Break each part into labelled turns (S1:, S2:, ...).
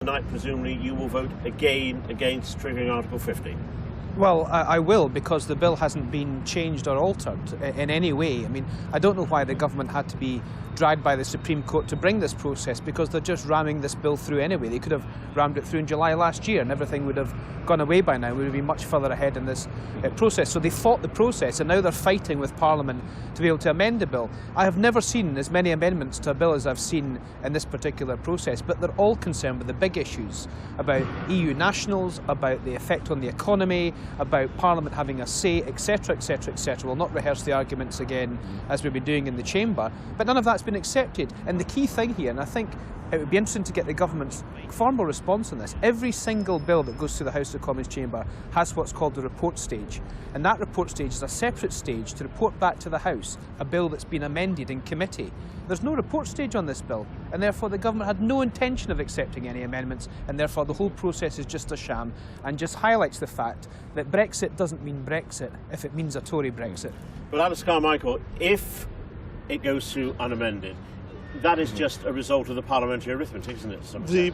S1: Tonight, presumably, you will vote again against triggering Article 50.
S2: Well, I will, because the bill hasn't been changed or altered in any way. I mean, I don't know why the government had to be dragged by the Supreme Court to bring this process, because they're just ramming this bill through anyway. They could have rammed it through in July last year and everything would have gone away by now. We would have been much further ahead in this process. So they fought the process and now they're fighting with Parliament to be able to amend the bill. I have never seen as many amendments to a bill as I've seen in this particular process, but they're all concerned with the big issues about EU nationals, about the effect on the economy, about Parliament having a say, etc, etc, etc. We'll not rehearse the arguments again as we've been doing in the Chamber, but none of that's been accepted. And the key thing here, and I think it would be interesting to get the government's formal response on this, every single bill that goes through the House of Commons chamber has what's called the report stage. And that report stage is a separate stage to report back to the House a bill that's been amended in committee. There's no report stage on this bill, and therefore the government had no intention of accepting any amendments, and therefore the whole process is just a sham and just highlights the fact that Brexit doesn't mean Brexit if it means a Tory Brexit.
S1: But Alice Carmichael, if it goes through unamended, that is just a result of the parliamentary arithmetic, isn't it?
S3: The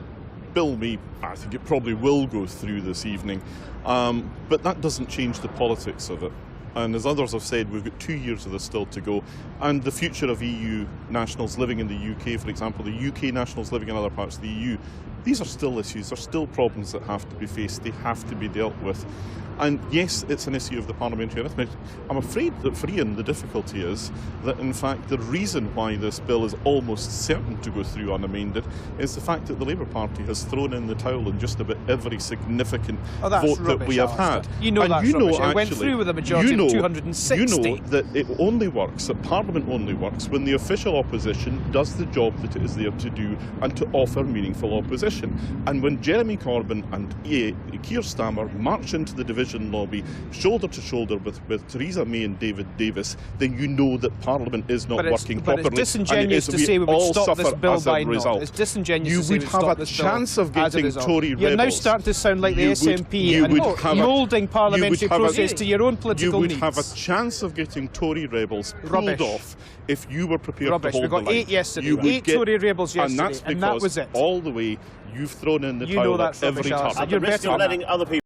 S3: bill I think it probably will go through this evening, but that doesn't change the politics of it. And as others have said, we've got 2 years of this still to go. And the future of EU nationals living in the UK, for example, the UK nationals living in other parts of the EU, these are still issues, they're still problems that have to be faced, they have to be dealt with. And yes, it's an issue of the parliamentary arithmetic. I'm afraid that for Ian, the difficulty is that in fact the reason why this bill is almost certain to go through unamended is the fact that the Labour Party has thrown in the towel in just about every significant vote that we have had.
S2: You know,
S3: and
S2: that's
S3: you know,
S2: rubbish.
S3: actually,
S2: It went through with a majority of 260.
S3: You know that it only works, that Parliament only works when the official opposition does the job that it is there to do and to offer meaningful opposition. And when Jeremy Corbyn and Keir Starmer march into the division lobby shoulder to shoulder with Theresa May and David Davis, then you know that Parliament is not working properly.
S2: But it's disingenuous to say we would stop this bill by not. It's disingenuous to say we would stop this bill.
S3: You would have a chance of getting Tory rebels.
S2: You're now starting to sound like the SNP and moulding parliamentary process to your own political needs.
S3: You would have a chance of getting Tory rebels pulled off if you were prepared to hold the line.
S2: We got 8 yesterday, 8 Tory rebels yesterday,
S3: and that's because
S2: that was it.
S3: all the way you've thrown in the towel at every turn.
S1: At the risk of letting other people